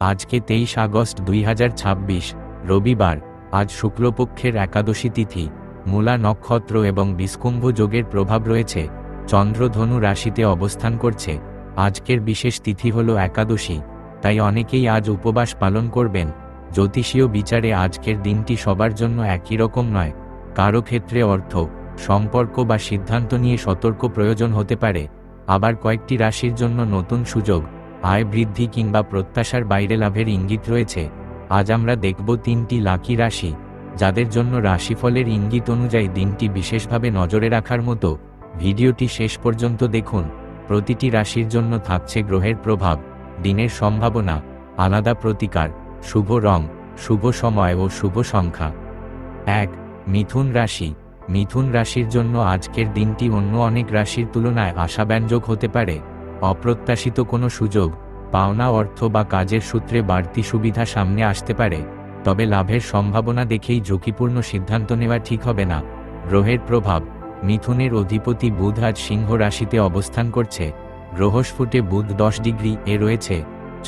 আজকে 23 আগস্ট 2026 রবিবার। আজ শুক্লপক্ষের একাদশী তিথি। মূলা নক্ষত্র এবং বিষ্কুম্ভ যোগের প্রভাব রয়েছে। চন্দ্র ধনু রাশিতে অবস্থান করছে। আজকের বিশেষ তিথি হল একাদশী, তাই অনেকেই আজ উপবাস পালন করবেন। জ্যোতিষীয় বিচারে আজকের দিনটি সবার জন্য একই রকম নয়। কারো ক্ষেত্রে অর্থ, সম্পর্ক বা সিদ্ধান্ত নিয়ে সতর্ক প্রয়োজন হতে পারে। আবার কয়েকটি রাশির জন্য নতুন সুযোগ, আয় বৃদ্ধি কিংবা প্রত্যাশার বাইরে লাভের ইঙ্গিত রয়েছে। আজ আমরা দেখব 3টি লাকি রাশি, যাদের জন্য রাশিফলের ইঙ্গিত অনুযায়ী দিনটি বিশেষভাবে নজরে রাখার মতো। ভিডিওটি শেষ পর্যন্ত দেখুন। প্রতিটি রাশির জন্য থাকছে গ্রহের প্রভাব, দিনের সম্ভাবনা, আলাদা প্রতিকার, শুভ রং, শুভ সময় ও শুভ সংখ্যা। 1. মিথুন রাশি। মিথুন রাশির জন্য আজকের দিনটি অন্য অনেক রাশির তুলনায় আশাব্যঞ্জক হতে পারে। অপ্রত্যাশিত কোনো সুযোগ, পাওনা অর্থ বা কাজের সূত্রে বাড়তি সুবিধা সামনে আসতে পারে। তবে লাভের সম্ভাবনা দেখেই ঝুঁকিপূর্ণ সিদ্ধান্ত নেওয়া ঠিক হবে না। গ্রহের প্রভাব, মিথুনের অধিপতি বুধ আজ সিংহ রাশিতে অবস্থান করছে। গ্রহস্ফুটে বুধ 10 ডিগ্রি এ রয়েছে।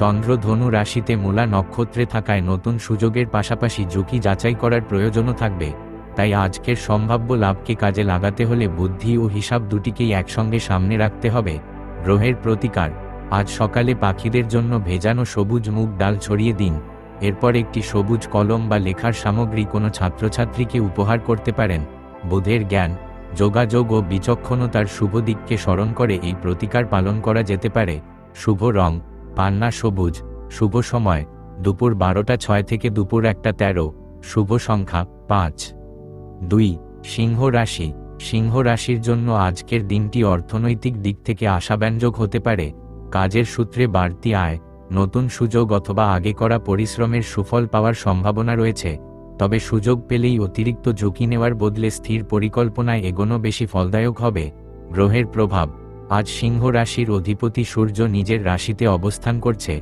চন্দ্র ধনু রাশিতে মূলা নক্ষত্রে থাকায় নতুন সুযোগের পাশাপাশি ঝুঁকি যাচাই করার প্রয়োজনও থাকবে। তাই আজকের সম্ভাব্য লাভকে কাজে লাগাতে হলে বুদ্ধি ও হিসাব দুটিকেই একসঙ্গে সামনে রাখতে হবে। গ্রহের প্রতিকার, আজ সকালে পাখিদের জন্য ভেজানো সবুজ মুগ ডাল ছড়িয়ে দিন। এরপর একটি সবুজ কলম বা লেখার সামগ্রী কোনো ছাত্রছাত্রীকে উপহার করতে পারেন। বুধের জ্ঞান, যোগাযোগ ও বিচক্ষণতার শুভ দিককে স্মরণ করে এই প্রতিকার পালন করা যেতে পারে। শুভ রং, পান্না সবুজ। শুভ সময়, দুপুর 12টা 6 থেকে দুপুর 1টা 13। শুভ সংখ্যা 5। 2. সিংহ রাশি। সিংহ রাশির জন্য আজকের দিনটি অর্থনৈতিক দিক থেকে আশাব্যঞ্জক হতে পারে। কাজের সূত্রে বাড়তি আয়, নতুন সুযোগ অথবা আগে করা পরিশ্রমের সুফল পাওয়ার সম্ভাবনা রয়েছে। তবে সুযোগ পেলেই অতিরিক্ত ঝুঁকি নেওয়ার বদলে স্থির পরিকল্পনায় এগোনো বেশি ফলদায়ক হবে। গ্রহের প্রভাব, আজ সিংহ রাশির অধিপতি সূর্য নিজের রাশিতে অবস্থান করছে।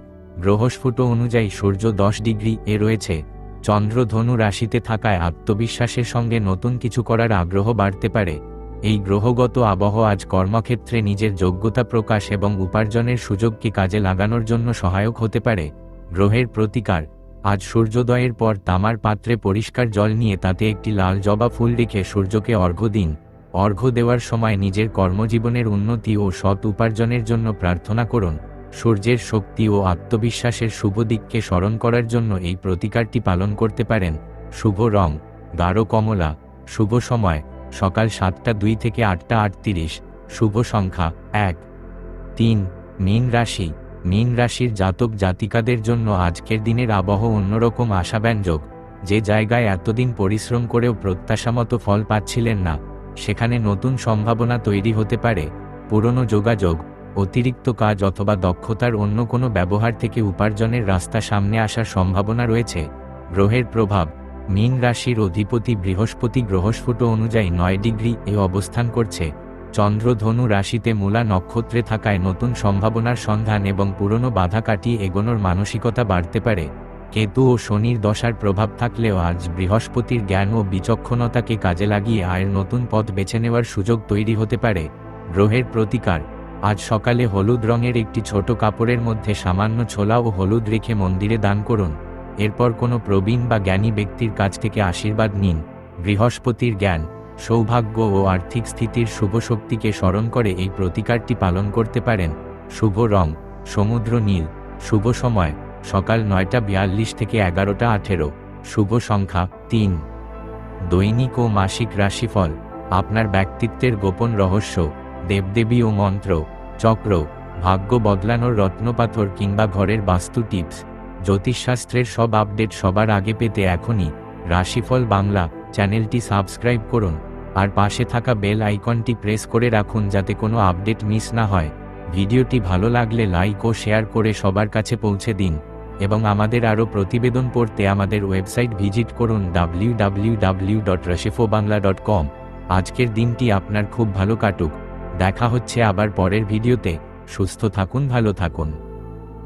গ্রহস্ফুট অনুযায়ী সূর্য 10 ডিগ্রি এ রয়েছে। চন্দ্র ধনু রাশিতে থাকায় আত্মবিশ্বাসের সঙ্গে নতুন কিছু করার আগ্রহ বাড়তে পারে। এই গ্রহগত আবহ আজ কর্মক্ষেত্রে নিজের যোগ্যতা প্রকাশ এবং উপার্জনের সুযোগকে কাজে লাগানোর জন্য সহায়ক হতে পারে। গ্রহের প্রতিকার, আজ সূর্যোদয়ের পর তামার পাত্রে পরিষ্কার জল নিয়ে তাতে একটি লাল জবা ফুল রেখে সূর্যকে অর্ঘ্য দিন। অর্ঘ্য দেওয়ার সময় নিজের কর্মজীবনের উন্নতি ও সৎ উপার্জনের জন্য প্রার্থনা করুন। সূর্যের শক্তি ও আত্মবিশ্বাসের শুভ দিককে স্মরণ করার জন্য এই প্রতিকারটি পালন করতে পারেন। শুভ রং, গাঢ় কমলা। শুভ সময়, সকাল 7টা 2 থেকে 8টা 38। শুভ সংখ্যা 1। 3. মীন রাশি। মীন রাশির জাতক জাতিকাদের জন্য আজকের দিনের আবহ অন্যরকম আশাব্যঞ্জক। যে জায়গায় এতদিন পরিশ্রম করেও প্রত্যাশামতো ফল পাচ্ছিলেন না, সেখানে নতুন সম্ভাবনা তৈরি হতে পারে। পুরনো যোগাযোগ, অতিরিক্ত কাজ অথবা দক্ষতার অন্য কোনো ব্যবহার থেকে উপার্জনের রাস্তা সামনে আসার সম্ভাবনা রয়েছে। গ্রহের প্রভাব, মীন রাশির অধিপতি বৃহস্পতি গ্রহস্ফুট অনুযায়ী 9 ডিগ্রি এ অবস্থান করছে। চন্দ্র ধনু রাশিতে মূলা নক্ষত্রে থাকায় নতুন সম্ভাবনার সন্ধান এবং পুরনো বাধা কাটিয়ে এগোনোর মানসিকতা বাড়তে পারে। কেতু ও শনির দশার প্রভাব থাকলেও আজ বৃহস্পতির জ্ঞান ও বিচক্ষণতাকে কাজে লাগিয়ে আয়ের নতুন পথ বেছে নেওয়ার সুযোগ তৈরি হতে পারে। গ্রহের প্রতিকার, আজ সকালে হলুদ রঙের একটি ছোট কাপড়ের মধ্যে সামান্য ছোলা ও হলুদ রেখে মন্দিরে দান করুন। এরপর কোনো প্রবীণ বা জ্ঞানী ব্যক্তির কাছ থেকে আশীর্বাদ নিন। বৃহস্পতির জ্ঞান, সৌভাগ্য ও আর্থিক স্থিতির শুভ শক্তিকে স্মরণ করে এই প্রতিকারটি পালন করতে পারেন। শুভ রং, সমুদ্র নীল। শুভ সময়, সকাল 9টা 42 থেকে 11টা 18। শুভ সংখ্যা 3। দৈনিক ও মাসিক রাশিফল। আপনার ব্যক্তিত্বের গোপন রহস্য, দেবদেবী ও মন্ত্র, চক্র, ভাগ্য বদলানোর রত্নপাথর কিংবা ঘরের বাস্তু টিপস, জ্যোতিষশাস্ত্রের সব আপডেট সবার আগে পেতে এখনই রাশিফল বাংলা চ্যানেলটি সাবস্ক্রাইব করুন। আর পাশে থাকা বেল আইকনটি প্রেস করে রাখুন যাতে কোনো আপডেট মিস না হয়। ভিডিওটি ভালো লাগলে লাইক ও শেয়ার করে সবার কাছে পৌঁছে দিন। এবং আমাদের আরও প্রতিবেদন পড়তে আমাদের ওয়েবসাইট ভিজিট করুন www.rashifobangla.com। আজকের দিনটি আপনার খুব ভালো কাটুক। দেখা হচ্ছে আবার পরের ভিডিওতে। সুস্থ থাকুন, ভালো থাকুন।